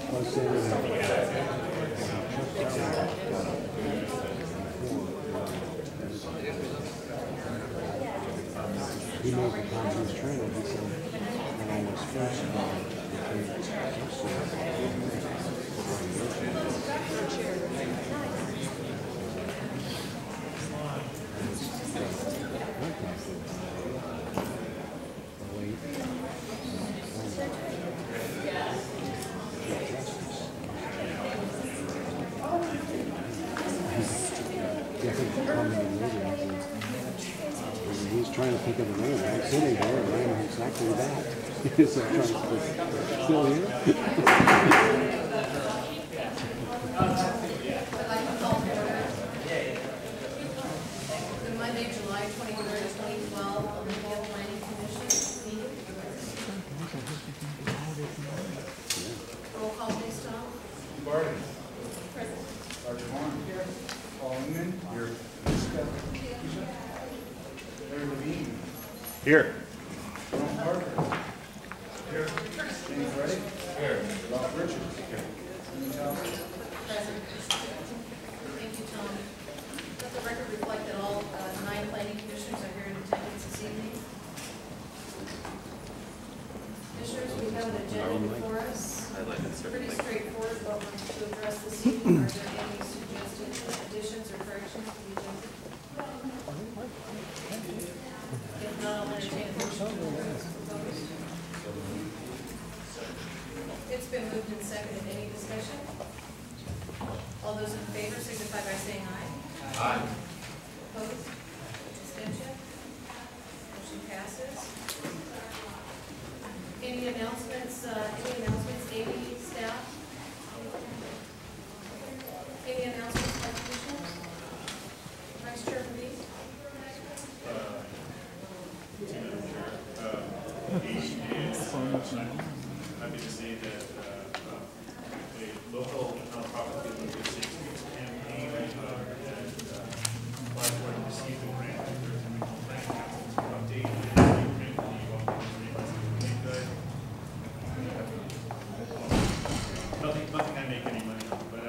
He made the time he was training, he said, when I was first, he's trying to think of a name. I'm sitting there and I know exactly that. So I'm trying to still here. The Monday, July 23rd, 2012, Olympia Planning Commission meeting. Roll call, please, Tom. Barty. Present. Dr. Vaughn. Here. Paul Newman. Here. Larry Levine. Here. Ron Parker. Here. James Reddick. Here. Rob Richards. Here. Cindy Towson. Present. Thank you, Tom. Let the record reflect that all 9 planning commissioners are here in attendance this evening. Commissioners, we have an agenda before us. Pretty straightforward what we're to address this evening. Are there any suggested additions or corrections to the agenda? If not, I'll entertain a motion to approve as proposed. It's been moved and seconded. Any discussion? All those in favor signify by saying aye. Aye. Opposed? Abstention? Motion passes. Any announcements? Amy, staff? Any announcements by commissioners? Vice Chair Reed? I'm happy to say that a local nonprofit Olympia 6 Weeks campaign and applied for and received a grant. There's a regional grant council to update the grant that you all can read by something good. Nothing I make any money on, but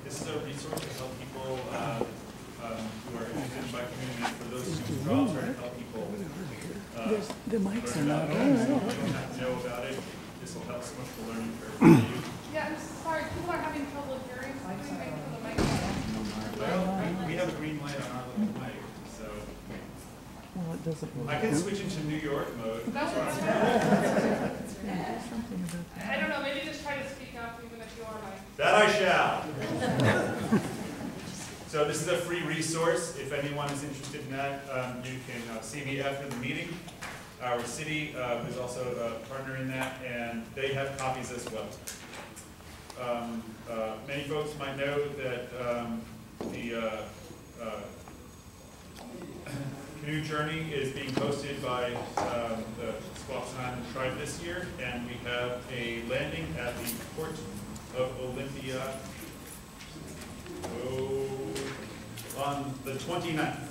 this is a resource to help people who are interested in my community. For those whose jobs are to help people. The mics are not on. You don't have to know about it. This will help so much for learning curve. Yeah, I'm sorry, people are having trouble hearing, so we wait for the mic. Well, we have a green light on our little mic, so. Well, it doesn't work. I can switch into New York mode. That's what Something about I don't know, maybe just try to speak up even if you are like. That I shall. So this is a free resource. If anyone is interested in that, you can see me after the meeting. Our city is also a partner in that, and they have copies as well. Many folks might know that the Canoe Journey is being hosted by the Squaxin Island Tribe this year, and we have a landing at the Port of Olympia on the 29th.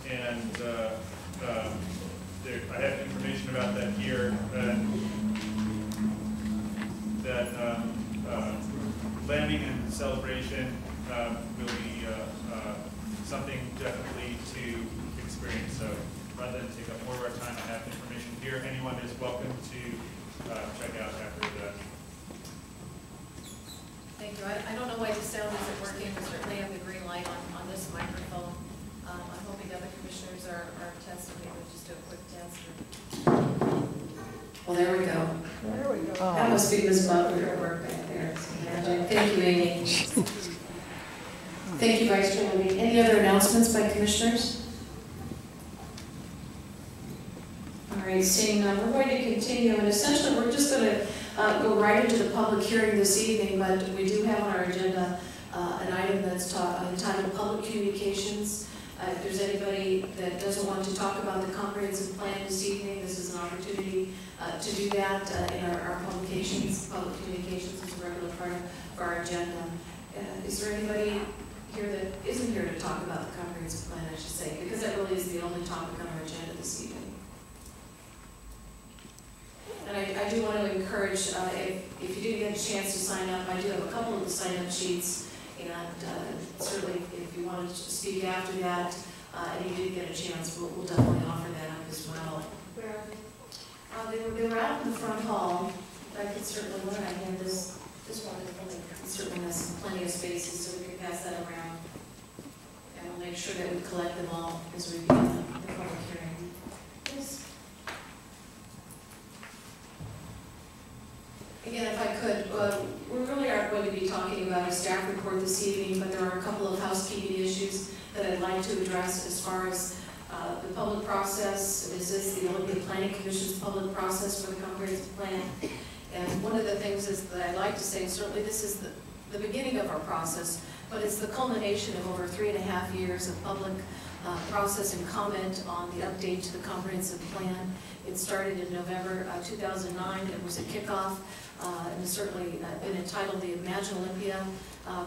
And I have information about that here, and that landing and celebration will be something definitely to experience. So rather than take up more of our time, I have information here. Anyone is welcome to check out after that. Thank you. I don't know why the sound isn't working. We certainly have the green light on this microphone. I'm hoping other commissioners are testing it. We'll just do a quick test. Well, there we go. There we go. That must be Ms. Butler at work back there. Thank you, Amy. Thank you, Vice Chair Levine. Any other announcements by commissioners? All right, seeing none, we're going to continue, and essentially we're just going to go right into the public hearing this evening, but we do have on our agenda an item that's entitled Public Communications. If there's anybody that doesn't want to talk about the comprehensive plan this evening, this is an opportunity to do that in our publications. Public communications is a regular part of our agenda. Is there anybody here that isn't here to talk about the comprehensive plan, I should say, because that really is the only topic on our agenda this evening. And I do want to encourage encourage, if you do get a chance to sign up, I do have a couple of the sign-up sheets, and certainly if you wanted to speak after that, and you did get a chance, we'll definitely offer that up as well. They were out in the front hall. I could certainly, when I hand this one, it certainly has plenty of spaces, so we can pass that around. And we'll make sure that we collect them all as we begin the public hearing. Yes. Again, if I could, we really aren't going to be talking about a staff report this evening, but there are a couple of housekeeping issues that I'd like to address as far as the public process. This is the Olympia Planning Commission's public process for the comprehensive plan. And one of the things is that I'd like to say, certainly this is the beginning of our process, but it's the culmination of over 3.5 years of public process and comment on the update to the comprehensive plan. It started in November 2009. It was a kickoff, and it's certainly been entitled the Imagine Olympia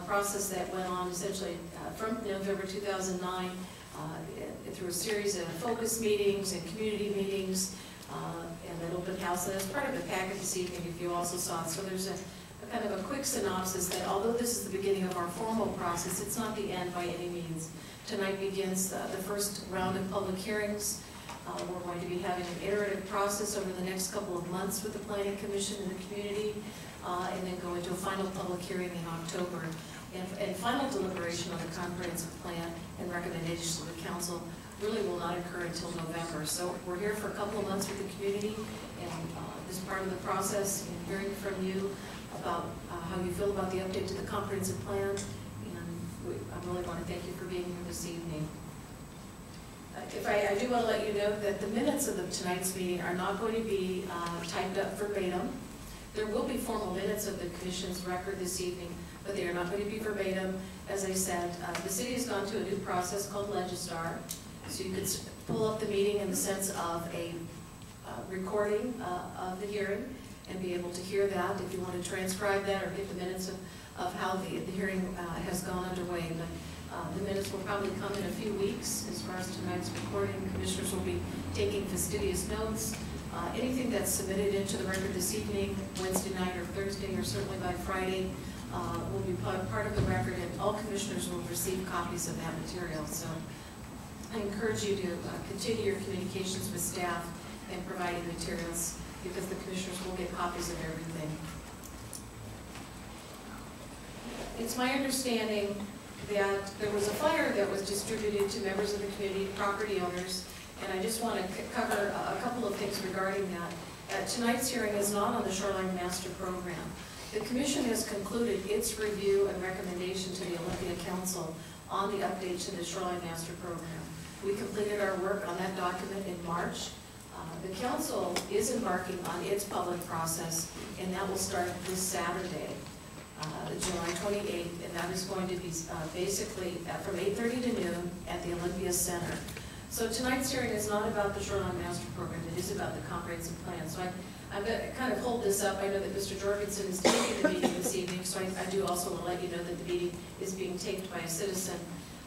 process that went on essentially from November 2009 through a series of focus meetings and community meetings and an open house. And as part of the packet this evening, if you also saw it, so there's a kind of a quick synopsis that although this is the beginning of our formal process, it's not the end by any means. Tonight begins the first round of public hearings. We're going to be having an iterative process over the next couple of months with the Planning Commission and the community, and then go into a final public hearing in October. And final deliberation on the comprehensive plan and recommendations to the council really will not occur until November. So we're here for a couple of months with the community, and this part of the process, and hearing from you about how you feel about the update to the comprehensive plan. And I really want to thank you for being here this evening. I do want to let you know that the minutes of tonight's meeting are not going to be typed up verbatim. There will be formal minutes of the Commission's record this evening, but they are not going to be verbatim. As I said, the city has gone to a new process called Legistar, so you could pull up the meeting in the sense of a recording of the hearing and be able to hear that if you want to transcribe that or get the minutes of how the hearing has gone underway. But the minutes will probably come in a few weeks as far as tonight's recording. Commissioners will be taking fastidious notes. Anything that's submitted into the record this evening, Wednesday night or Thursday, or certainly by Friday, will be part of the record, and all commissioners will receive copies of that material. So I encourage you to continue your communications with staff and providing materials, because the commissioners will get copies of everything. It's my understanding that there was a flyer that was distributed to members of the community, property owners, and I just want to cover a couple of things regarding that. Tonight's hearing is not on the Shoreline Master Program. The Commission has concluded its review and recommendation to the Olympia Council on the update to the Shoreline Master Program. We completed our work on that document in March. The Council is embarking on its public process, and that will start this Saturday, July 28th, and that is going to be basically from 8:30 to noon at the Olympia Center. So tonight's hearing is not about the Shoreline Master Program, it is about the comprehensive plan. So I'm going to kind of hold this up. I know that Mr. Jorgensen is taking the meeting this evening, so I do also want to let you know that the meeting is being taped by a citizen.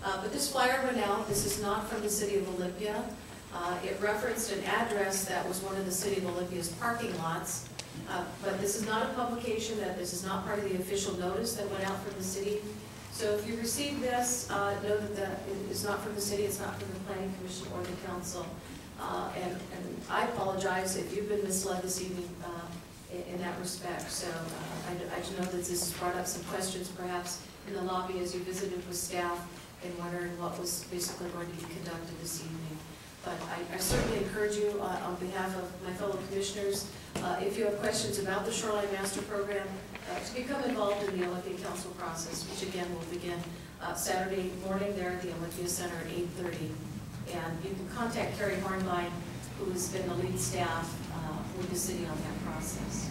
But this flyer went out. This is not from the City of Olympia. It referenced an address that was one of the City of Olympia's parking lots. But this is not a publication, this is not part of the official notice that went out from the city. So if you receive this, know that it's not from the city, it's not from the Planning Commission or the Council. And I apologize if you've been misled this evening in that respect. So I do know that this has brought up some questions perhaps in the lobby as you visited with staff and wondering what was basically going to be conducted this evening. But I certainly encourage you on behalf of my fellow commissioners, if you have questions about the Shoreline Master Program, to become involved in the Olympia Council process, which again will begin Saturday morning there at the Olympia Center at 8:30. And you can contact Carrie Hornbein, who has been the lead staff with the city on that process.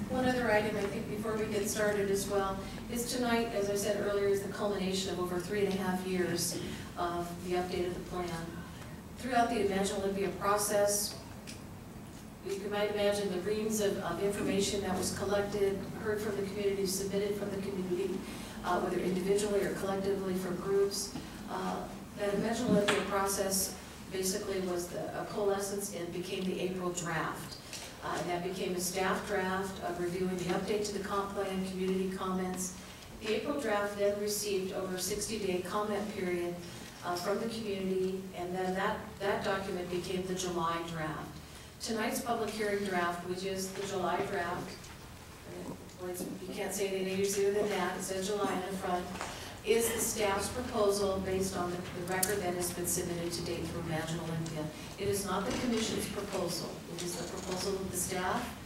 One other item, I think, before we get started as well, is tonight, as I said earlier, is the culmination of over 3.5 years of the update of the plan. Throughout the Imagine Olympia process, you might imagine the reams of information that was collected, heard from the community, submitted from the community, whether individually or collectively from groups. That Imagine Olympia process basically was a coalescence and became the April draft. That became a staff draft of reviewing the update to the comp plan, community comments. The April draft then received over a 60-day comment period from the community, and then that document became the July draft. Tonight's public hearing draft, which is the July draft, you can't say anything easier than that, it says July on the front, is the staff's proposal based on the record that has been submitted to date through Imagine Olympia. It is not the commission's proposal. It is the proposal of the staff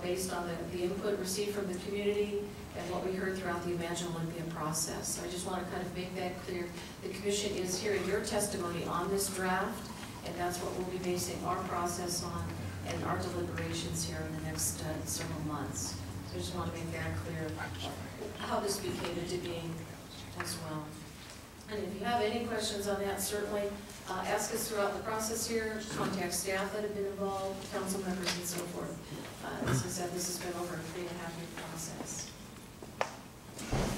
based on the input received from the community and what we heard throughout the Imagine Olympia process. So I just want to kind of make that clear. The commission is hearing your testimony on this draft, and that's what we'll be basing our process on and our deliberations here in the next several months. So I just want to make that clear how this became into being as well. And if you have any questions on that, certainly ask us throughout the process here, contact staff that have been involved, council members and so forth. As I said, this has been over a 3.5-year process.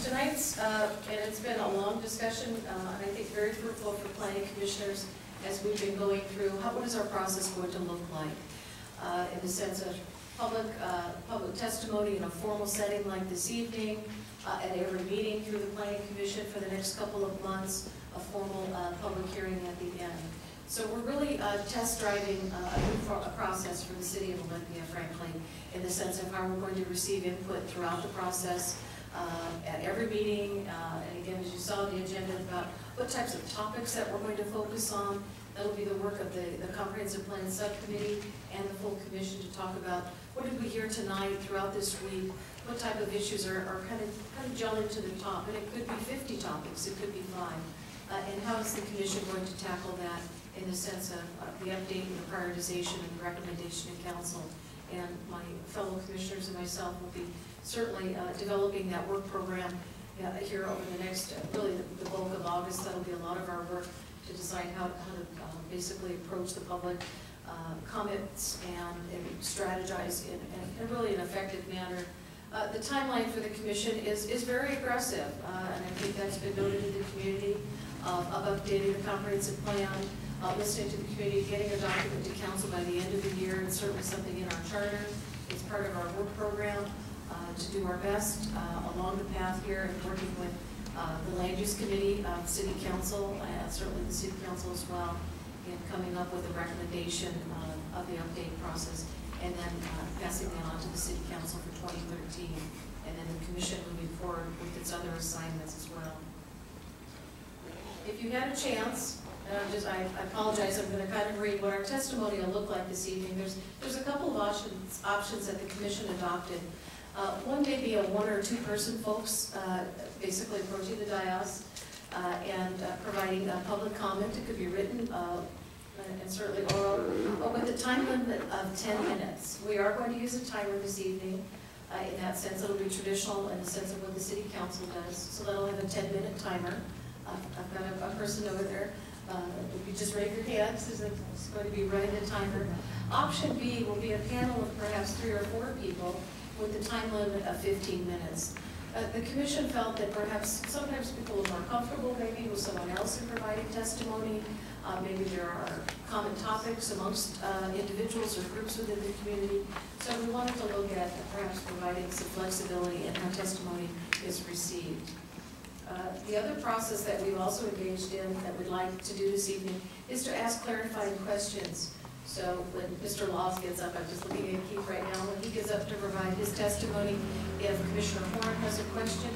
Tonight's, and it's been a long discussion, and I think very fruitful for planning commissioners as we've been going through, what is our process going to look like in the sense of public testimony in a formal setting like this evening, at every meeting through the Planning Commission for the next couple of months, a formal public hearing at the end. So we're really test driving a new process for the city of Olympia, frankly, in the sense of how we're going to receive input throughout the process at every meeting. And again, as you saw the agenda about what types of topics that we're going to focus on, that'll be the work of the Comprehensive Plan Subcommittee and the full commission to talk about what did we hear tonight throughout this week, what type of issues are kind of gelling to the top. And it could be 50 topics, it could be 5. And how is the commission going to tackle that in the sense of the update and the prioritization and the recommendation in council? And my fellow commissioners and myself will be certainly developing that work program here over the next, really the bulk of August. That'll be a lot of our work to decide how to basically approach the public comments and strategize in really an effective manner. The timeline for the commission is very aggressive, and I think that's been noted in the community of updating the comprehensive plan, listening to the community, getting a document to council by the end of the year, and certainly something in our charter. It's part of our work program to do our best along the path here and working with the Land Use Committee, City Council, certainly the City Council as well, in coming up with a recommendation of the update process, and then passing that on to the City Council for 2013, and then the Commission moving forward with its other assignments as well. If you had a chance, I apologize, I'm going to kind of read what our testimony will look like this evening. There's a couple of options that the Commission adopted. One may be a 1 or 2 person folks basically approaching the dais and providing public comment. It could be written and certainly oral, but with a time limit of 10 minutes. We are going to use a timer this evening. In that sense, it'll be traditional in the sense of what the City Council does. So that'll have a 10-minute timer. I've got a person over there. If you just raise your hand, it's going to be running the timer. Option B will be a panel of perhaps 3 or 4 people with a time limit of 15 minutes. The Commission felt that perhaps sometimes people are more comfortable maybe with someone else in providing testimony. Maybe there are common topics amongst individuals or groups within the community. So we wanted to look at perhaps providing some flexibility in how testimony is received. The other process that we've also engaged in that we'd like to do this evening is to ask clarifying questions. So when Mr. Laws gets up, I'm just looking at Keith right now, when he gets up to provide his testimony, if Commissioner Horn has a question,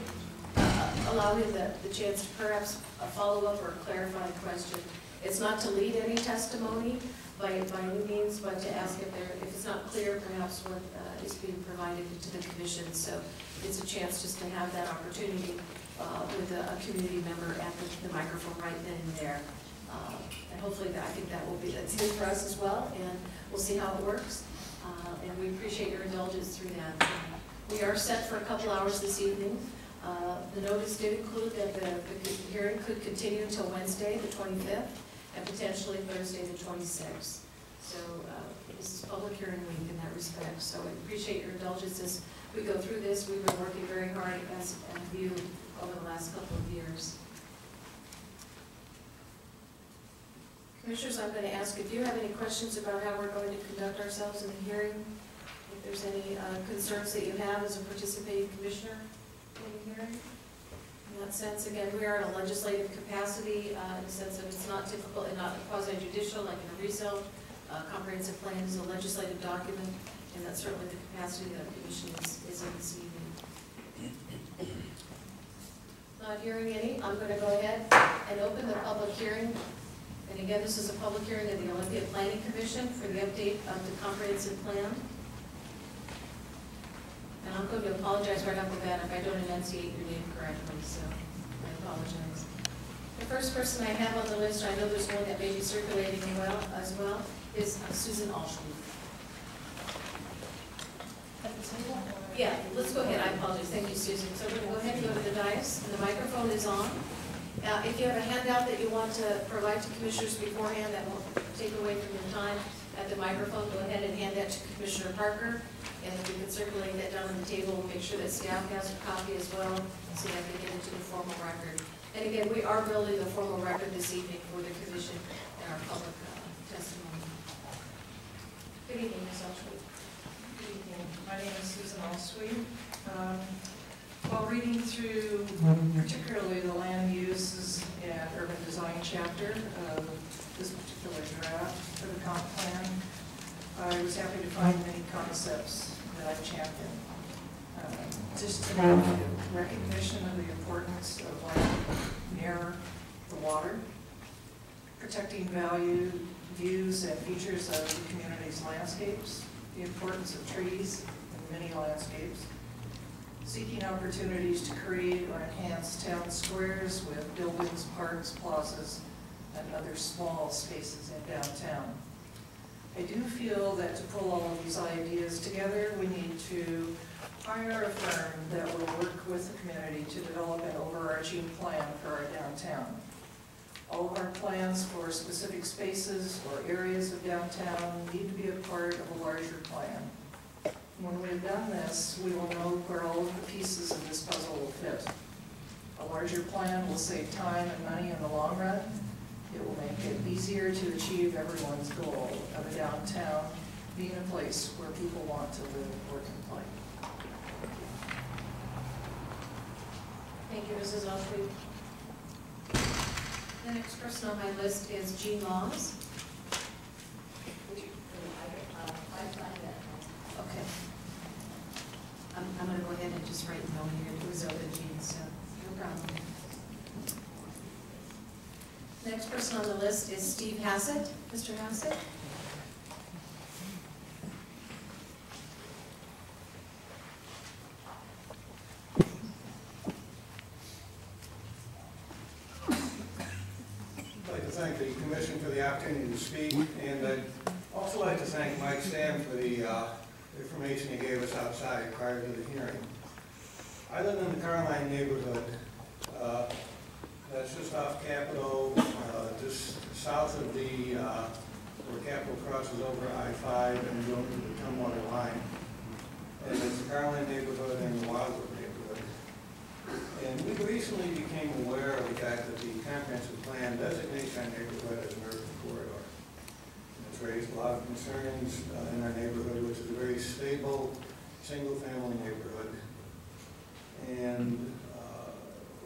allow him the chance to perhaps a follow-up or a clarifying question. It's not to lead any testimony by any means, but to ask if it's not clear perhaps what is being provided to the Commission. So it's a chance just to have that opportunity with a community member at the microphone right then and there. And hopefully I think that's good for us as well, and we'll see how it works. And we appreciate your indulgence through that. We are set for a couple hours this evening. The notice did include that the hearing could continue until Wednesday, the 25th, and potentially Thursday, the 26th. So this is public hearing week in that respect. So we appreciate your indulgence as we go through this. We've been working very hard as a view over the last couple of years. Commissioners, I'm going to ask if you have any questions about how we're going to conduct ourselves in the hearing. If there's any concerns that you have as a participating commissioner in the hearing. In that sense, again, we are in a legislative capacity in the sense that it's not typical and not quasi-judicial like in a rezone. Comprehensive plan is a legislative document, and that's certainly the capacity that the commission is in this evening. Not hearing any, I'm going to go ahead and open the public hearing. And again, this is a public hearing of the Olympia Planning Commission for the update of the comprehensive plan. And I'm going to apologize right off the bat if I don't enunciate your name correctly, so I apologize. The first person I have on the list, I know there's one that may be circulating as well, is Susan Alschwing. Yeah, let's go ahead. I apologize. Thank you, Susan. So we're going to go ahead and go to the dais, and the microphone is on. If you have a handout that you want to provide to commissioners beforehand that won't take away from your time at the microphone, go ahead and hand that to Commissioner Parker, and if we can circulate that down on the table, we'll make sure that staff has a copy as well, so that they get into the formal record. And again, we are building the formal record this evening for the commission and our public testimony. Good evening, Ms. Alschwing. Good evening. My name is Susan Alschwing. While reading through particularly the land uses and urban design chapter of this particular draft for the comp plan, I was happy to find many concepts that I championed. Just to make recognition of the importance of land near the water, protecting views and features of the community's landscapes, the importance of trees in many landscapes, seeking opportunities to create or enhance town squares with buildings, parks, plazas, and other small spaces in downtown. I do feel that to pull all of these ideas together, we need to hire a firm that will work with the community to develop an overarching plan for our downtown. All of our plans for specific spaces or areas of downtown need to be a part of a larger plan. When we've done this, we will know where all of the pieces of this puzzle will fit. A larger plan will save time and money in the long run. It will make it easier to achieve everyone's goal of a downtown being a place where people want to live, work, and play. Thank you, Mrs. Alschwing. The next person on my list is Jean Laws. Okay. I'm going to go ahead and just write no here. It was open, Jean, so no problem. Next person on the list is Steve Hassett. Mr. Hassett. I'd like to thank the commission for the opportunity to speak, and I'd also like to thank Mike Sam for the information he gave us outside prior to the hearing. I live in the Caroline neighborhood. That's just off Capitol, just south of the, where Capitol crosses over I-5 and going to the Tumwater line. And it's the Caroline neighborhood and the Wildwood neighborhood. And we recently became aware of the fact that the comprehensive plan designates our neighborhood as an urban corridor. And it's raised a lot of concerns in our neighborhood, which is a very stable, single-family neighborhood. And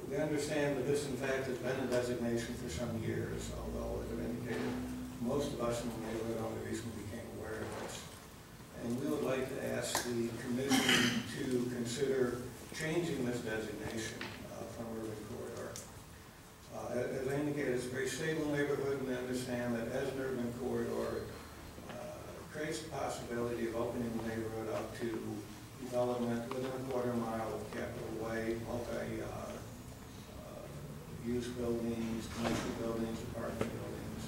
we understand that this, in fact, has been a designation for some years, although, as I indicated, most of us in the neighborhood only recently became aware of this. And we would like to ask the commission to consider changing this designation from urban corridor. As I indicated, it's a very stable neighborhood, and we understand that as an urban corridor, it creates the possibility of opening the neighborhood up to development within a quarter-mile of Capitol Way, multi-use buildings, commercial buildings, apartment buildings,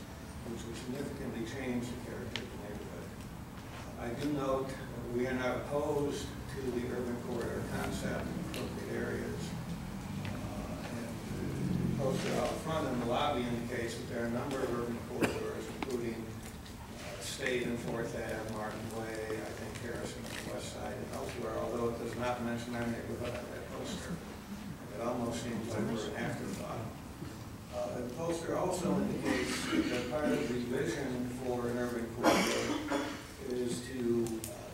which would significantly change the character of the neighborhood. I do note that we are not opposed to the urban corridor concept in appropriate areas. And the poster out front in the lobby indicates that there are a number of urban corridors, including State and 4th Ave, Martin Way, I think Harrison on the west side, and elsewhere, although it does not mention our neighborhood on that poster. It almost seems like we're an afterthought. The poster also indicates that part of the vision for an urban corridor is to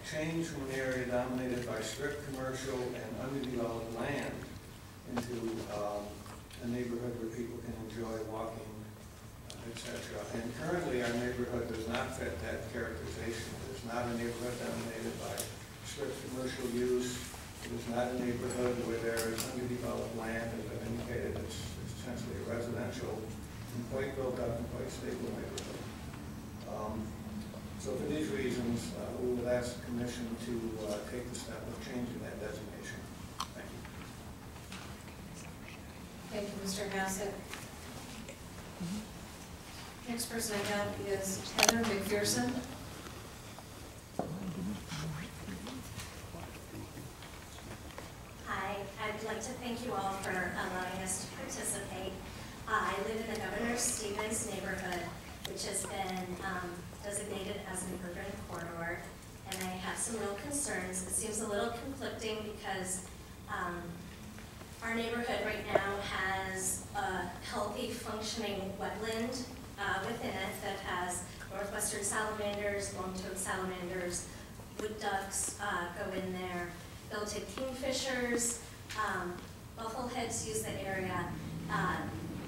change from an area dominated by strict commercial and underdeveloped land into a neighborhood where people can enjoy walking, etc. And currently our neighborhood does not fit that characterization. It is not a neighborhood dominated by strict commercial use. It is not a neighborhood where there is underdeveloped land. As I've indicated, it's essentially a residential and quite built up and quite stable neighborhood. So for these reasons, we would ask the Commission to take the step of changing that designation. Thank you. Thank you, Mr. Hassett. Next person I have is Heather McPherson. Hi, I'd like to thank you all for allowing us to participate. I live in the Governor Stevens neighborhood, which has been designated as an urban corridor, and I have some real concerns. It seems a little conflicting because our neighborhood right now has a healthy, functioning wetland within it that has northwestern salamanders, long-toed salamanders, wood ducks go in there, belted kingfishers, buffleheads use the area,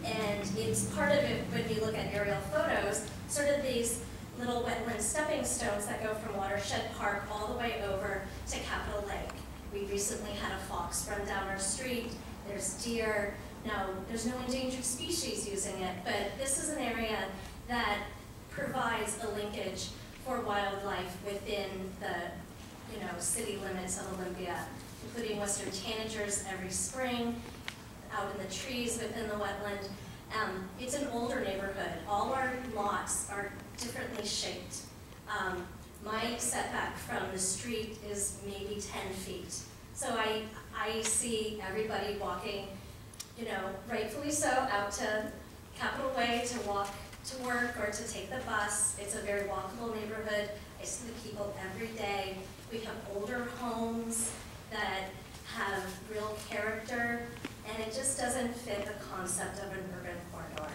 and it's part of it when you look at aerial photos, sort of these little wetland stepping stones that go from Watershed Park all the way over to Capitol Lake. We recently had a fox run down our street. There's deer. Now, there's no endangered species using it, but this is an area that provides a linkage for wildlife within the city limits of Olympia, including western tanagers every spring, out in the trees within the wetland. It's an older neighborhood. All our lots are differently shaped. My setback from the street is maybe 10 feet. So I see everybody walking, rightfully so, out to Capitol Way to walk to work or to take the bus. It's a very walkable neighborhood. I see the people every day. We have older homes that have real character, and it just doesn't fit the concept of an urban corridor.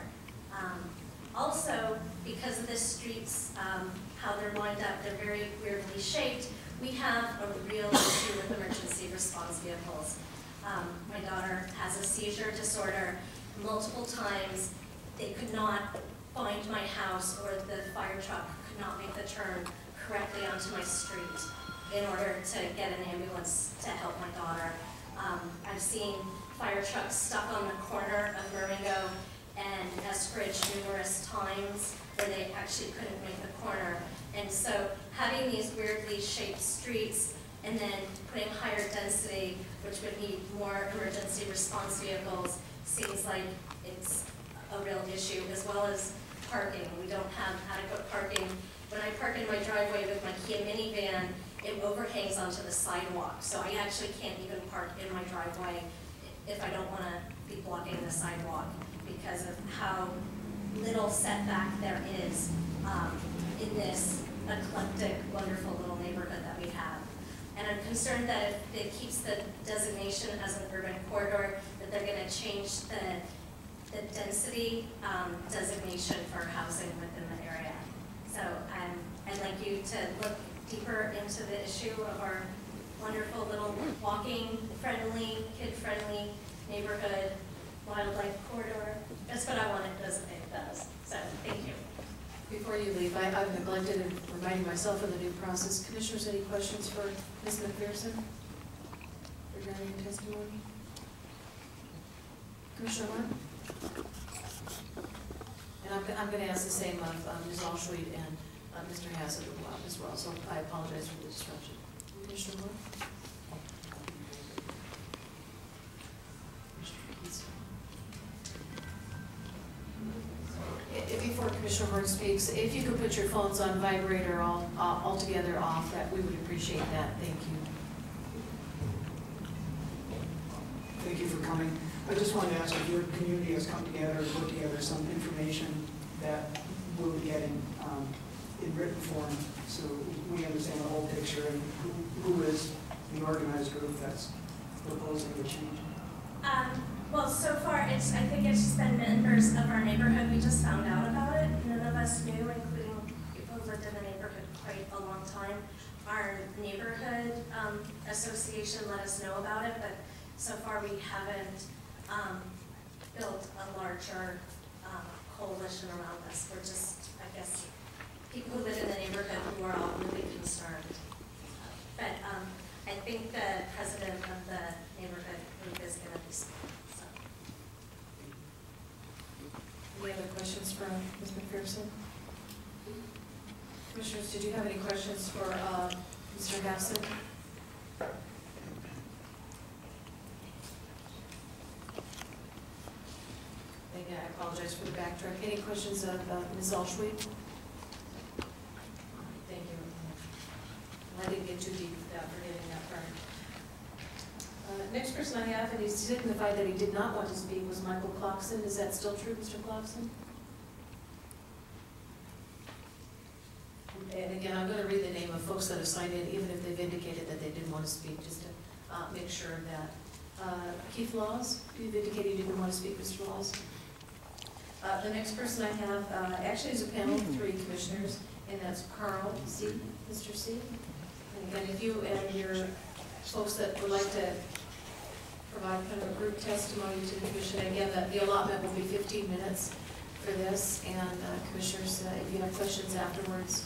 Also, because of the streets, how they're lined up, they're very weirdly shaped, we have a real issue with emergency response vehicles. My daughter has a seizure disorder. Multiple times, they could not find my house, or the fire truck could not make the turn correctly onto my street in order to get an ambulance to help my daughter. I've seen fire trucks stuck on the corner of Marengo and Eskridge numerous times where they actually couldn't make the corner. And so having these weirdly shaped streets and then putting higher density, which would need more emergency response vehicles, seems like it's a real issue, as well as parking. We don't have adequate parking. When I park in my driveway with my Kia minivan, it overhangs onto the sidewalk, so I actually can't even park in my driveway if I don't want to be blocking the sidewalk because of how little setback there is in this eclectic, wonderful little neighborhood that we have. And I'm concerned that if it keeps the designation as an urban corridor, that they're going to change the density designation for housing within the area. So I'd like you to look deeper into the issue of our wonderful little walking friendly, kid friendly neighborhood wildlife corridor. That's what I want it designate as. So thank you. Before you leave, I've neglected in reminding myself of the new process. Commissioners, any questions for Ms. McPherson regarding your testimony? Commissioner Moore? And I'm going to ask the same of Ms. Allsweet and Mr. Hassett as well, so I apologize for the disruption. Commissioner Moore? Before Commissioner Moore speaks, if you could put your phones on vibrate or altogether off, that we would appreciate that. Thank you. Thank you for coming. I just wanted to ask if your community has come together and put together some information that we'll be getting in written form so we understand the whole picture and who is the organized group that's proposing the change. Well, so far, I think it's just been members of our neighborhood. We just found out about it. None of us knew, including people who lived in the neighborhood quite a long time. Our neighborhood association let us know about it, but so far we haven't built a larger coalition around this. We're just, I guess, people who live in the neighborhood who are all really concerned. But I think the president of the neighborhood group is going to be speaking. So. Any other questions for Ms. McPherson? Commissioners, did you have any questions for Mr. Hassett? Again, I apologize for the backtrack. Any questions of Ms. Allsweet? Thank you. I didn't get too deep without forgetting that part. Next person I have, and he signified that he did not want to speak, was Michael Clarkson. Is that still true, Mr. Clarkson? And again, I'm going to read the name of folks that have signed in, even if they've indicated that they didn't want to speak, just to make sure that. Keith Laws, you've indicated you didn't want to speak, Mr. Laws. The next person I have actually is a panel of 3 commissioners, and that's Carl C. Mr. C. And again, if you and your folks that would like to provide kind of a group testimony to the commission, again, the allotment will be 15 minutes for this, and commissioners, if you have questions afterwards.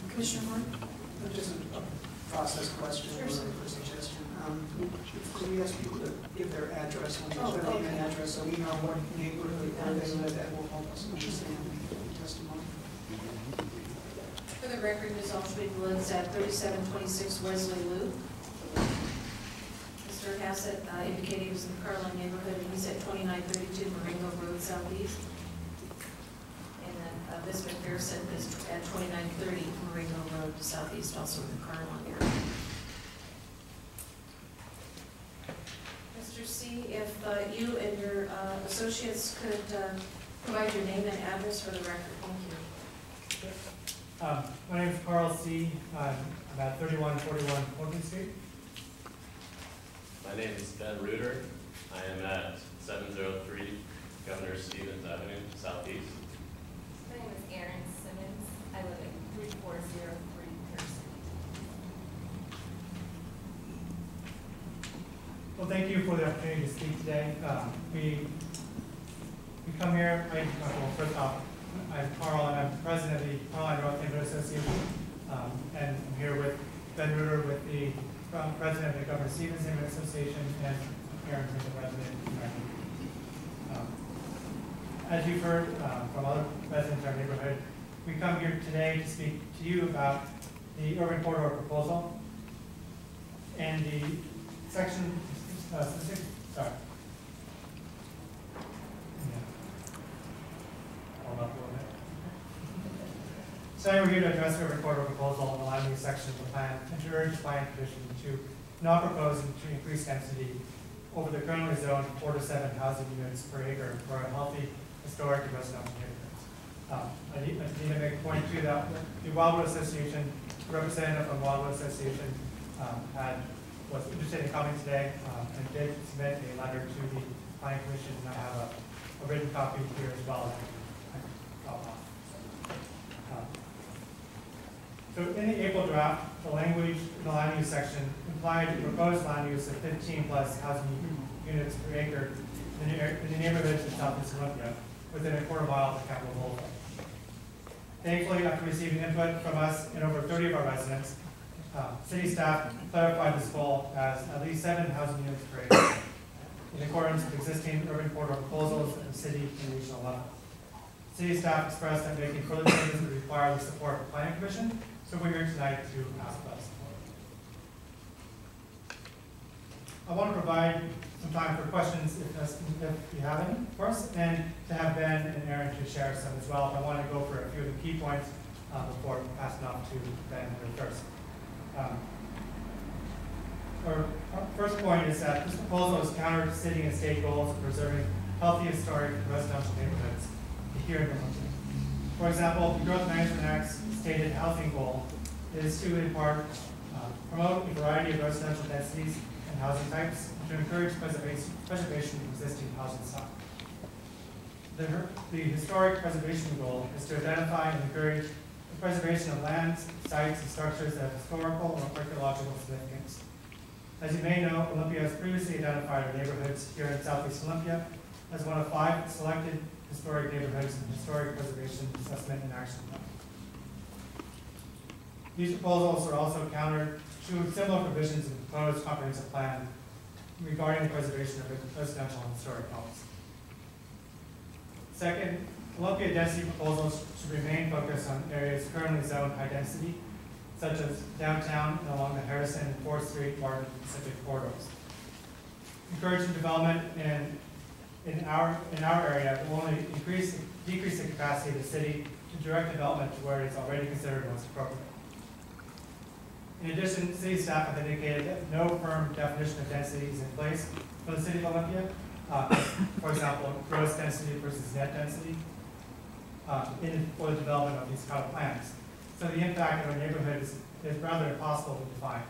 Commissioner Moore? Just a process question or a suggestion. Could we ask people to give their address, their name and address, so we know what neighborhood they live at, will help us understand the testimony. For the record, Ms. Allsweet lives at 3726 Wesley Loop. Mr. Hassett indicated he was in the Carlin neighborhood, and he's at 2932 Marengo Road Southeast. And then Ms. McPherson is at 2930 Marengo Road Southeast, also in the Carlin area. Mr. C., if you and your associates could provide your name and address for the record. Thank you. My name is Carl C. I'm at 3141 Fulton Street. My name is Ben Reuter. I am at 703 Governor Stevens Avenue, Southeast. My name is Erin Simmons. I live at 3403 Pearson. Well, thank you for the opportunity to speak today. We come here, first off, I'm Carl, and I'm president of the Carlisle North Neighborhood Association, and I'm here with Ben Reuter, with the president of the Governor Stevens Neighborhood Association, and Aaron, the president of the As you've heard from other residents of our neighborhood, we come here today to speak to you about the urban corridor proposal and the section. Sorry. Hold up a little bit. Today we're here to address the urban corridor proposal and align the section of the plan and to urge the planning commission to not propose to increase density over the currently zoned 4 to 7 housing units per acre for a healthy historic and residential neighborhoods. I need to make a point too that the Wildwood Association, the representative from Wildwood Association was interested in coming today and did submit a letter to the planning commission, and I have a written copy here as well. So in the April draft, the language in the land use section implied a proposed land use of 15 plus housing units per acre in the neighborhoods of Southeast Olympia, within a quarter mile of the Capitol Boulevard. Thankfully, after receiving input from us and over 30 of our residents, city staff clarified this goal as at least 7 housing units per acre, in accordance with existing urban corridor proposals at the city and regional level. City staff expressed that making further changes would require the support of the planning commission, so we're here tonight to ask for that support. I want to provide some time for questions if you have any for us, and to have Ben and Aaron to share some as well. But I want to go for a few of the key points before passing off to Ben first. Our first point is that this proposal is counter to city and state goals of preserving healthy, historic, residential neighborhoods here in Milwaukee. For example, the Growth Management Act's stated housing goal is to, in part, promote a variety of residential densities and housing types to encourage preservation of existing housing stock. The historic preservation goal is to identify and encourage the preservation of lands, sites, and structures that have historical or archaeological significance. As you may know, Olympia has previously identified our neighborhoods here in Southeast Olympia as one of 5 selected historic neighborhoods in the Historic Preservation Assessment and Action Plan. These proposals are also countered to similar provisions in the proposed comprehensive plan regarding the preservation of residential and historic homes. Second, Olympia density proposals should remain focused on areas currently zoned high density, such as downtown and along the Harrison and 4th Street, Martin, and Pacific corridors. Encouraging development in our area will only decrease the capacity of the city to direct development to where it is already considered most appropriate. In addition, city staff have indicated that no firm definition of density is in place for the city of Olympia. For example, gross density versus net density for the development of these kind of plans. So the impact of our neighborhood is rather impossible to define.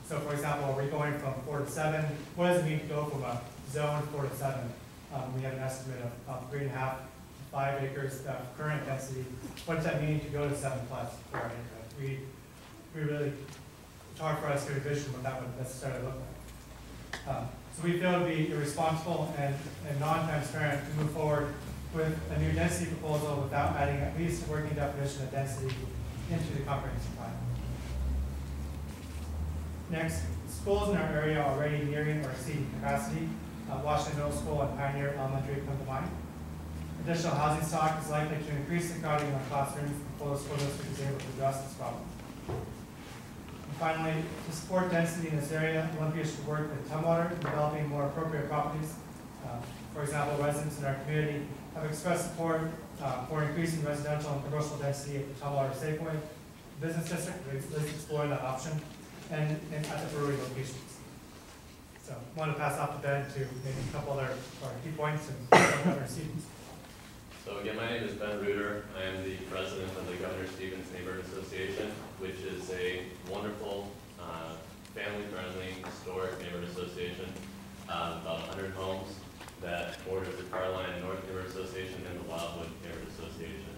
So for example, are we going from 4 to 7? What does it mean to go from a zone 4 to 7? We have an estimate of 3.5 to 5 acres of current density. What does that mean to go to 7+ for our neighborhood? We really, it's hard for us to envision what that would necessarily look like. So we feel it would be irresponsible and non-transparent to move forward with a new density proposal without adding at least a working definition of density into the comprehensive plan. Next, schools in our area are already nearing or exceeding capacity. Washington Middle School and Pioneer Elementary come to mind. Additional housing stock is likely to increase the crowding in our classrooms before the school district is able to address this problem. And finally, to support density in this area, Olympia should work with Tumwater in developing more appropriate properties. For example, residents in our community have expressed support for increasing residential and commercial density at the Tumwater Safeway Business District. We're exploring that option, and at the brewery locations. So I want to pass off to Ben to maybe a couple other key points and Governor Stevens. So again, my name is Ben Reuter. I am the president of the Governor Stevens Neighborhood Association, which is a wonderful, family-friendly, historic neighborhood association. About 100 homes that border the Carline North Neighborhood Association and the Wildwood Neighborhood Association.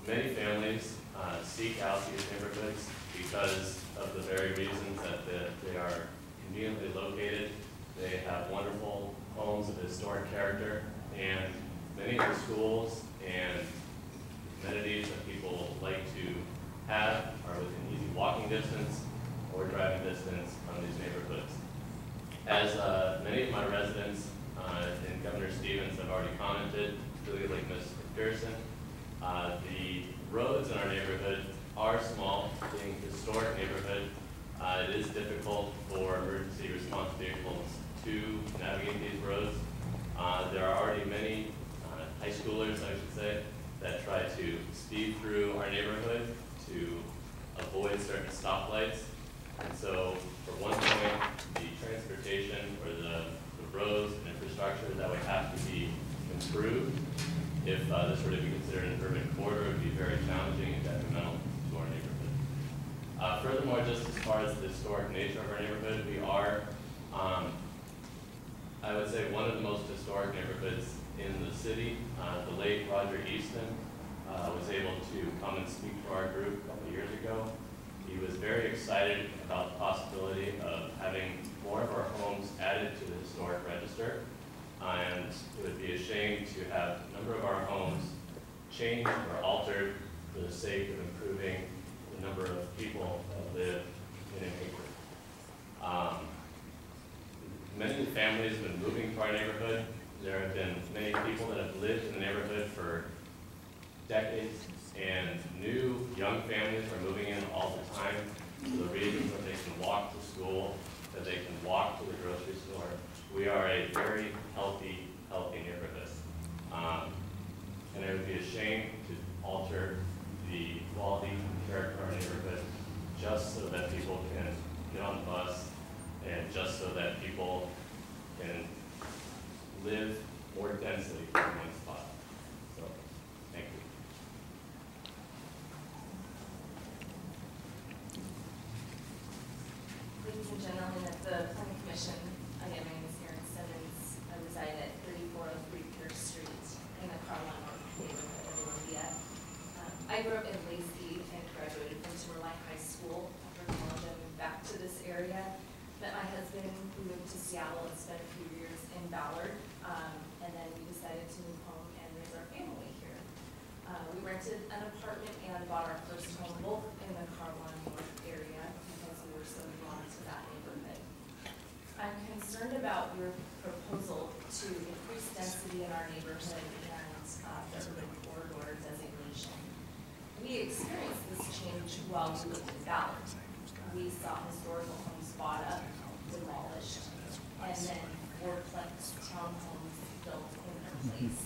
Many families seek out these neighborhoods because of the very reasons that they are conveniently located. They have wonderful homes of historic character, and many of the schools and amenities that people like to have are within easy walking distance or driving distance from these neighborhoods. As many of my residents and Governor Stevens have already commented, particularly like Ms. Pearson, the roads in our neighborhood are small. Being a historic neighborhood, it is difficult for emergency response vehicles to navigate these roads. There are already many high schoolers, I should say, that try to speed through our neighborhood to avoid certain stoplights. And so, for one point, the transportation or the roads and infrastructure that would have to be improved if this were to be considered an urban corridor would be very challenging and detrimental to our neighborhood. Furthermore, just as far as the historic nature of our neighborhood, we are, I would say, one of the most historic neighborhoods in the city. The late Roger Easton was able to come and speak to our group a couple years ago. He was very excited about the possibility of having more of our homes added to the historic register. And it would be a shame to have a number of our homes changed or altered for the sake of improving the number of people that live in a neighborhood. Many families have been moving to our neighborhood. There have been many people that have lived in the neighborhood for decades, and new young families are moving in all the time for the reasons that they can walk to school, that they can walk to the grocery store. We are a very healthy neighborhood. And it would be a shame to alter the quality and character of our neighborhood just so that people can get on the bus and just so that people can live more densely in one spot. So, thank you. Ladies and gentlemen of the Planning Commission. Again, my name is Erin Simmons. I reside at 3403 Pierce Street in the Carlisle North neighborhood of Olympia. I grew up in Lacey and graduated from Timberline High School. After college, I moved back to this area. Met my husband, we moved to Seattle and spent a few years in Ballard. And then we decided to move home and raise our family here. We rented an apartment and bought our first home both in the Carlisle North area because we were so drawn to that neighborhood. I'm concerned about your proposal to increase density in our neighborhood and the urban corridor designation. We experienced this change while we lived in Ballard. We saw historical homes bought up, demolished, and then fourplex townhomes built in their place.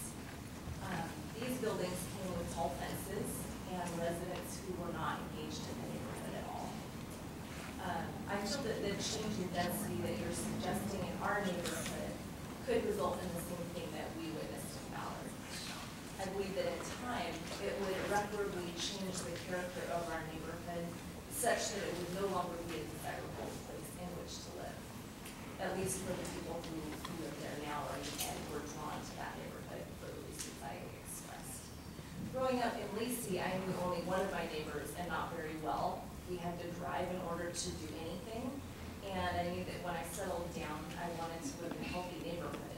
These buildings came with tall fences and residents who were not engaged in the neighborhood at all. I feel that the change in density that you're suggesting in our neighborhood could result in the same thing that we witnessed in Ballard. I believe that in time, it would irreparably change the character of our neighborhood such that it would no longer be a desirable place in which to live, at least for the people who live there now and were drawn to that neighborhood for the reasons I expressed. Growing up in Lacey, I knew only one of my neighbors and not very well. We had to drive in order to do anything, and I knew that when I settled down, I wanted to live in a healthy neighborhood,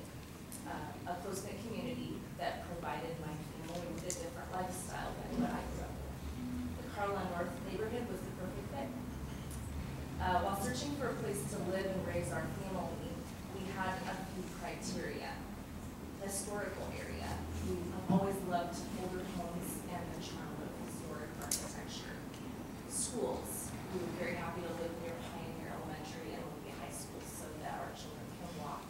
a close-knit community that provided my family with a different lifestyle than what I grew up with. The Carlisle North neighborhood was the perfect fit. While searching for a place to live and raise our family, we had a few criteria. Historical area. I've always loved older homes and the charm of historic architecture. Schools. We were very happy to live near Pioneer Elementary and Olympia High School so that our children can walk.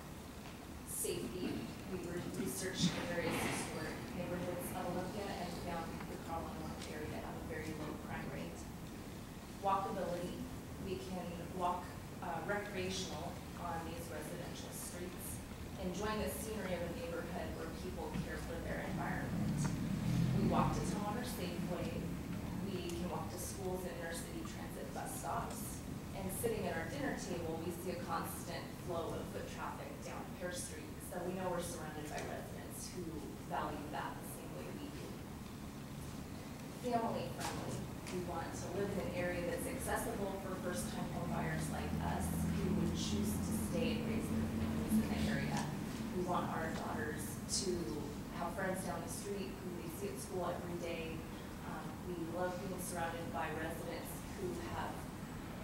Safety. We researched the various historic neighborhoods of Olympia and found the Carlisle North area have a very low crime rate. Walkability. We can walk recreational on these residential streets, enjoying the scenery of a neighborhood where people care for their environment. We walk to Tumwater Safeway. We can walk to schools and inner city transit bus stops. And sitting at our dinner table, we see a constant flow of foot traffic down Pear Street. So we know we're surrounded by residents who value that the same way we do. Family friendly. We want to live in an area that's accessible for first-time home buyers like us who would choose to stay and raise their families in the area. We want our daughters to have friends down the street who they see at school every day. We love being surrounded by residents who have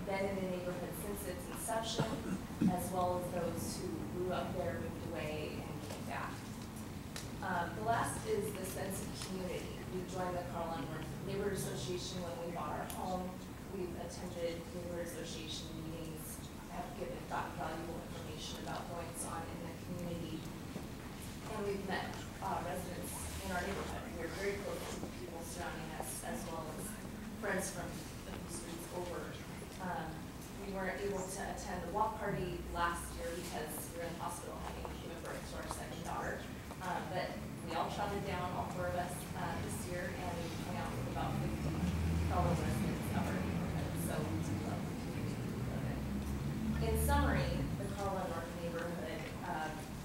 been in the neighborhood since its inception, as well as those who grew up there, moved away, and came back. The last is the sense of community. We joined the Carlisle North Neighborhood Association when we bought our home. We've attended neighborhood association meetings, have gotten valuable information about what's on in the community, and we've met residents in our neighborhood. We're very close to the people surrounding us, as well as friends from a few streets over. We weren't able to attend the walk party last year because we were in the hospital having given birth to our second daughter, but we all trotted down, all four of us, this year, and we hung out with about 50 fellow residents of our neighborhood, so we do love the community we live in. In summary, the Carlisle North neighborhood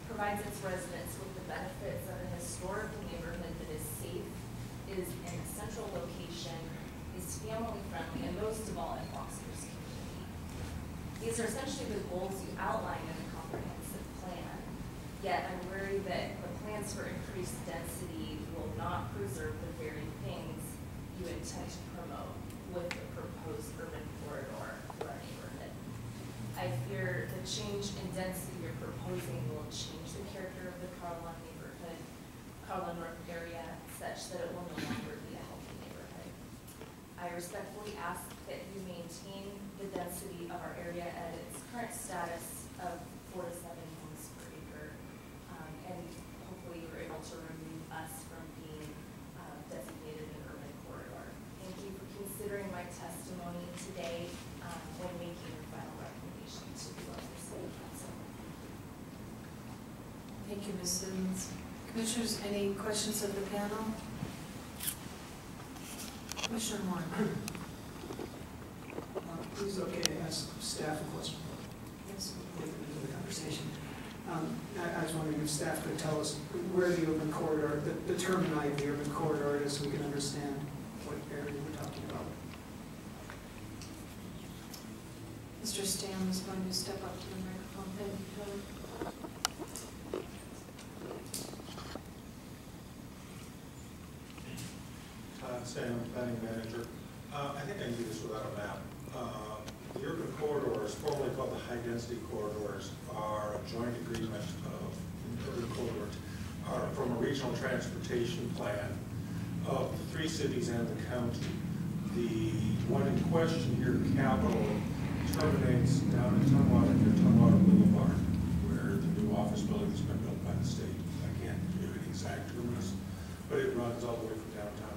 provides its residents with the benefits of a historical neighborhood that is safe, is in a central location, is family-friendly, and most of all, it fosters community. These are essentially the goals you outline in the comprehensive plan, yet I'm worried that the plans for increased density will not preserve the very things you intend to promote with the proposed urban corridor for our neighborhood. I fear the change in density you're proposing will change the character of the Carlisle neighborhood, Carlisle North area, such that it will no longer be a healthy neighborhood. I respectfully ask that you maintain the density of our area at its current status of 4 to 7 homes per acre, and hopefully you're able to remove us from being designated an urban corridor. Thank you for considering my testimony today when making your final recommendation to the local city council. Thank you, Ms. Simmons. Commissioners, any questions of the panel? Commissioner Moore. Please, okay to ask staff a question. Yes. With the conversation. I was wondering if staff could tell us where the urban corridor, the termini of the urban corridor is, so we can understand what area we're talking about. Mr. Stam is going to step up to the microphone. Thank you, Heather. Stan, planning manager. I think I can do this without a map. The urban corridors, formerly called the high-density corridors, are a joint agreement of urban corridors, are from a regional transportation plan of the 3 cities and the county. The one in question here, Capital, terminates down in Tumwater near Tumwater Boulevard, where the new office building has been built by the state. I can't give you an exact terminus, but it runs all the way from downtown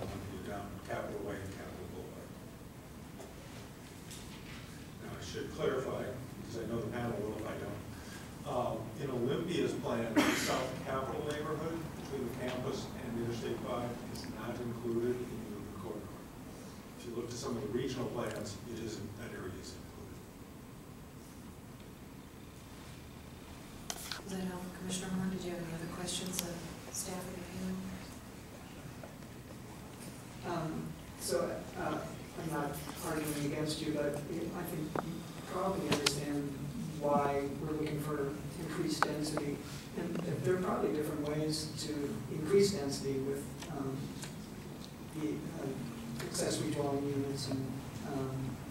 down Capitol Way and Capitol Boulevard. Now I should clarify, because I know the panel will if I don't. In Olympia's plan, the South Capitol neighborhood between the campus and Interstate 5 is not included in the urban corridor. If you look to some of the regional plans, it isn't, that area is included. Does that help, Commissioner Horn? Did you have any other questions of staff or the panel? I'm not arguing against you, but I think you probably understand why we're looking for increased density. And there are probably different ways to increase density with the accessory dwelling units and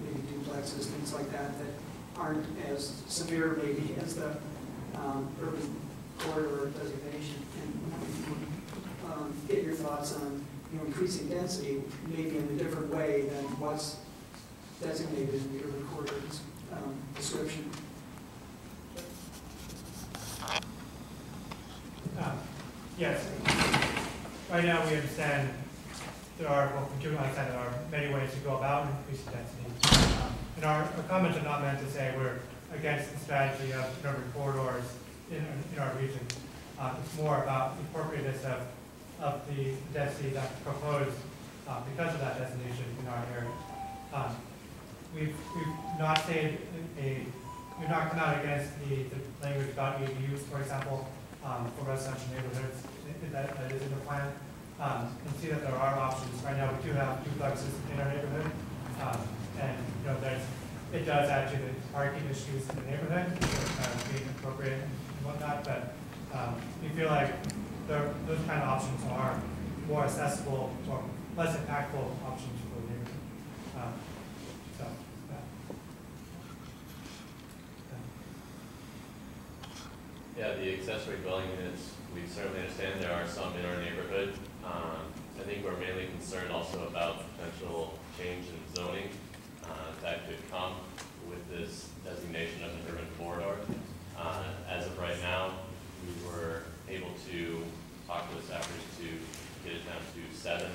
maybe duplexes, things like that, that aren't as severe maybe as the urban corridor designation. And get your thoughts on increasing density maybe in a different way than what's designated in the urban corridor's description. Yes. Right now we understand there are, well, we do understand there are many ways to go about increasing density. And our comments are not meant to say we're against the strategy of urban corridors in our region. It's more about the appropriateness of the density that's proposed because of that designation in our area. We've not said we've not come out against the language about ADUs, for example, for residential neighborhoods that is in the plan. And see that there are options. Right now we do have duplexes in our neighborhood, and it does add to the parking issues in the neighborhood, being appropriate and whatnot. But we feel like those kind of options are more accessible or less impactful options for the neighborhood. Yeah, the accessory dwelling units, we certainly understand there are some in our neighborhood. I think we're mainly concerned also about potential change in zoning that could come with this designation of an urban corridor. As of right now, we were able to talk to the staffers to get it down to 7+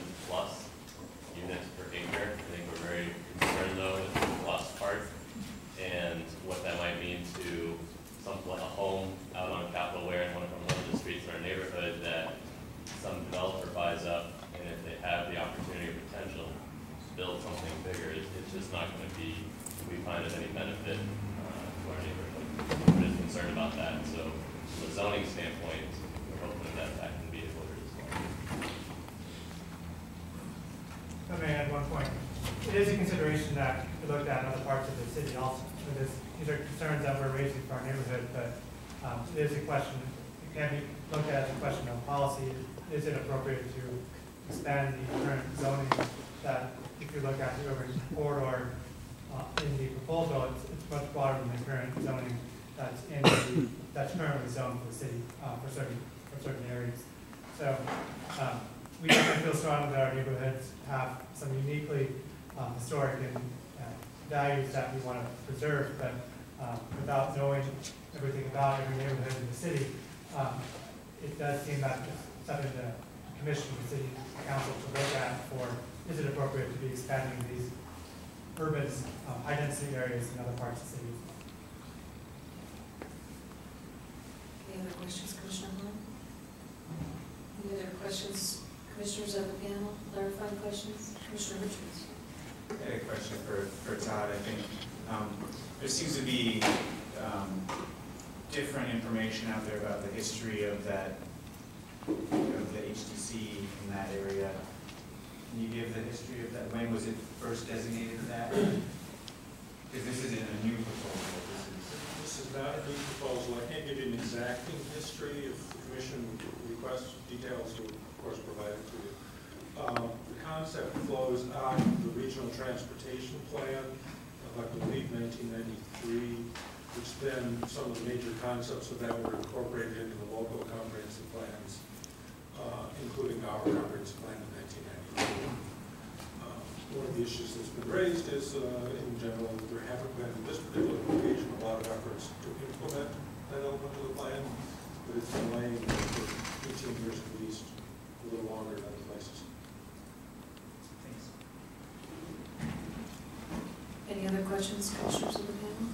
units per acre. I think we're very concerned though with the plus part and what that might mean to a home out on Capitol Way in one of the streets in our neighborhood that some developer buys up, and if they have the opportunity or potential to build something bigger, it's just not going to be, we find, of any benefit to our neighborhood. We're just concerned about that. So from a zoning standpoint, we're hoping that that can be avoided as well. I may add one point. It is a consideration that we looked at in other parts of the city also. So these are concerns that we're raising for our neighborhood, but it is a question, it can be looked at as a question of policy. Is it appropriate to expand the current zoning that, if you look at the urban corridor in the proposal, it's much broader than the current zoning that's currently zoned for the city for certain areas. So we definitely feel strongly that our neighborhoods have some uniquely historic and values that we want to preserve, but without knowing everything about every neighborhood in the city, it does seem that it's something the commission, the city council to look at for, is it appropriate to be expanding these urban high-density areas in other parts of the city? Any other questions, Commissioner Horn? Any other questions, commissioners of the panel? Clarifying questions? Commissioner Richards. I had a question for Todd. I think there seems to be different information out there about the history of that, of the HTC in that area. Can you give the history of that? When was it first designated that? Because this isn't a new proposal. This is not a new proposal. I can't give you an exacting history. If the commission requests details, we'll of course provide it to you. The concept flows out of the regional transportation plan of, I believe, 1993, which then some of the major concepts of that were incorporated into the local comprehensive plans, including our comprehensive plan in 1993. One of the issues that's been raised is, in general, there haven't been, in this particular occasion, a lot of efforts to implement that element of the plan, but it's been laying for 18 years at least, a little longer in other places. Thanks. Any other questions, commissioners of the panel?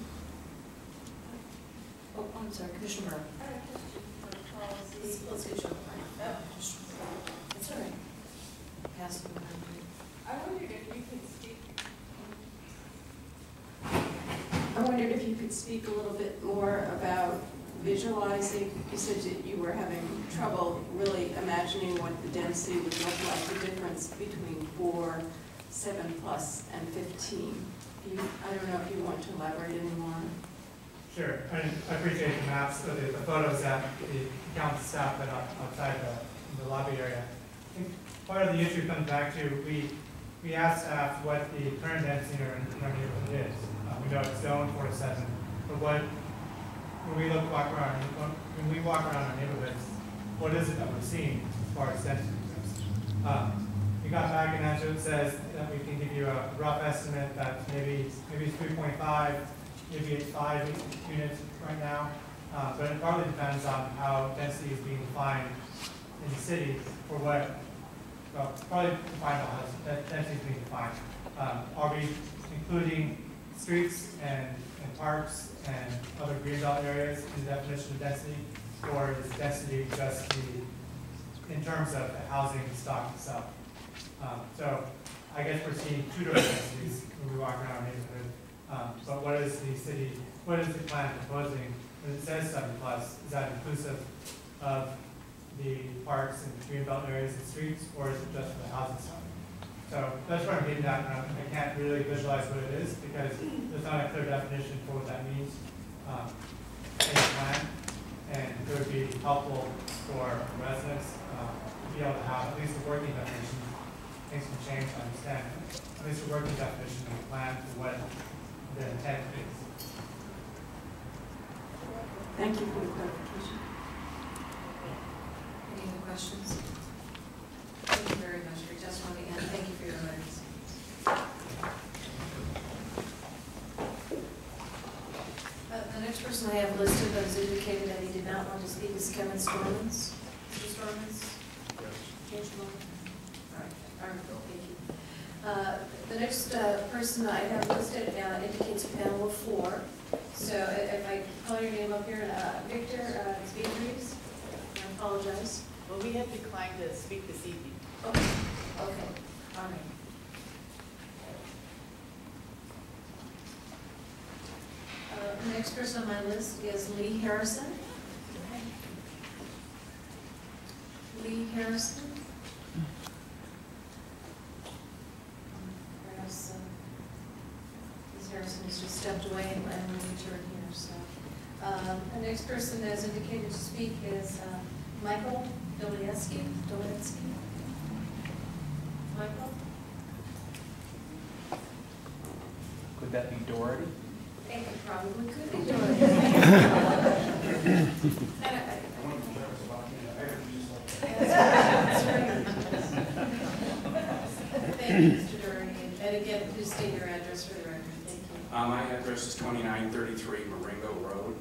Oh, I'm sorry, Commissioner Burke. I have a question for policy. Let's get you on the mic. That's all right. Pass the mic. I wondered if you could speak. I wondered if you could speak a little bit more about visualizing. You said that you were having trouble really imagining what the density would look like, the difference between 4, 7 plus, and 15. I don't know if you want to elaborate anymore. Sure. I appreciate the maps, the photos that the council staff put up outside the lobby area. I think part of the issue comes back to we asked staff what the current density in our neighborhood is. We know it's zoned 4 to 7, but when we walk around our neighborhoods, what is it that we're seeing as far as density goes? We got back and answer it says that we can give you a rough estimate that maybe it's 3.5, maybe it's 5 units right now, but it partly depends on how density is being defined in the city for what. Well, probably define how density is being defined. Are we including streets and parks and other greenbelt areas in the definition of density, or is density just in terms of the housing stock itself? So I guess we're seeing two different densities when we walk around our neighborhood. But what is the plan proposing? When it says 7 plus, is that inclusive of the parks and greenbelt areas and streets, or is it just for the housing stock? So that's where I'm getting at, and I can't really visualize what it is because there's not a clear definition for what that means in the plan, and it would be helpful for residents to be able to have at least a working definition. Things can change, I understand. At least a working definition of the plan for what the intent is. Thank you for the clarification. Any other questions? Thank you very much for your testimony, and thank you for your letters. The next person I have listed that has indicated that he did not want to speak is Kevin Stormans. Mr. Stormans? Yes. All right, thank you. The next person I have listed indicates a panel of 4. So if I call your name up here, Victor Speedrees, I apologize. Well, we have declined to speak this evening. Okay, okay, all right. The next person on my list is Lee Harrison. Lee Harrison. Perhaps Ms. Harrison has just stepped away and will return here. So the next person that is indicated to speak is Michael Doletsky. Michael? Could that be Doherty? It probably could be Doherty. Thank you, Mr. Doherty. And again, please state your address for the record. Thank you. My address is 2933 Marengo Road.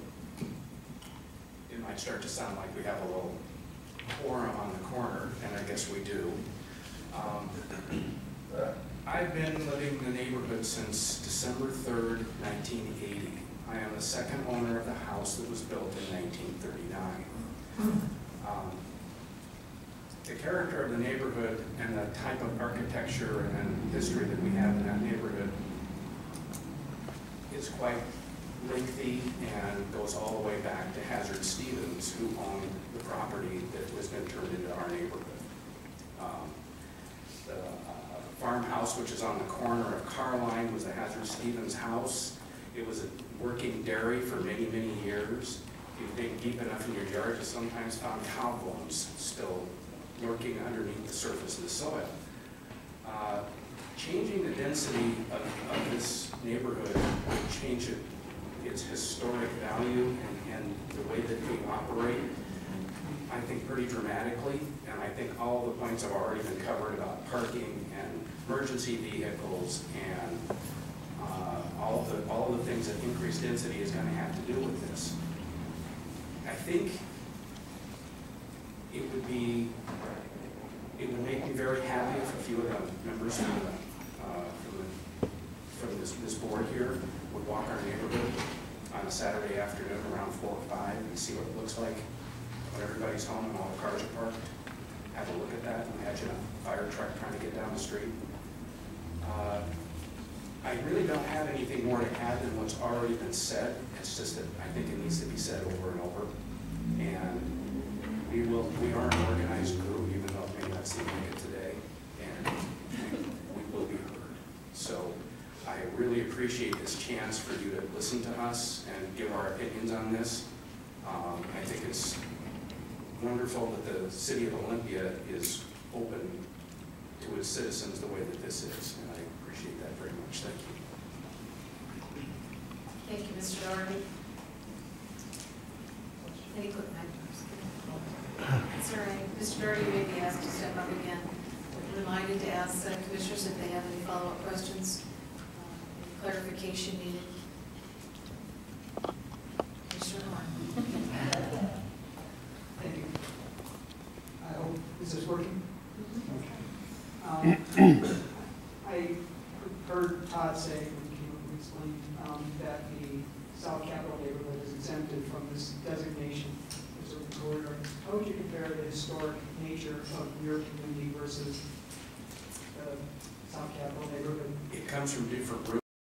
It might start to sound like we have a little forum on the corner, and I guess we do. I've been living in the neighborhood since December 3rd, 1980. I am the second owner of the house that was built in 1939. The character of the neighborhood and the type of architecture and history that we have in that neighborhood is quite lengthy and goes all the way back to Hazard Stevens, who owned the property that was then turned into our neighborhood. The farmhouse, which is on the corner of Carline, was the Hazard Stevens house. It was a working dairy for many, many years. If you dig deep enough in your yard, you sometimes found cow bones still lurking underneath the surface of the soil. Changing the density of this neighborhood would change its historic value and the way that we operate, I think, pretty dramatically. And I think all the points have already been covered about parking and emergency vehicles and all of the things that increased density is going to have to do with this. I think it would make me very happy if a few of the members from this board here would walk our neighborhood on a Saturday afternoon around 4 or 5 and see what it looks like when everybody's home and all the cars are parked. Have a look at that. Imagine a fire truck trying to get down the street. I really don't have anything more to add than what's already been said. It's just that I think it needs to be said over and over. And we are an organized group, even though it may not seem like it today, and we will be heard. So I really appreciate this chance for you to listen to us and give our opinions on this. I think it's wonderful that the city of Olympia is open to its citizens the way that this is, and I appreciate that very much. Thank you. Thank you, Mr. Doherty. Any quick That's all right. Mr. Doherty may be asked to step up again. We're reminded to ask commissioners if they have any follow-up questions, any clarification needed. Commissioner Horn. Thank you. I hope, is this working? I heard Todd say, when he explained, that the South Capitol neighborhood is exempted from this designation as a corridor. How would you compare the historic nature of your community versus the South Capitol neighborhood? It comes from different roots.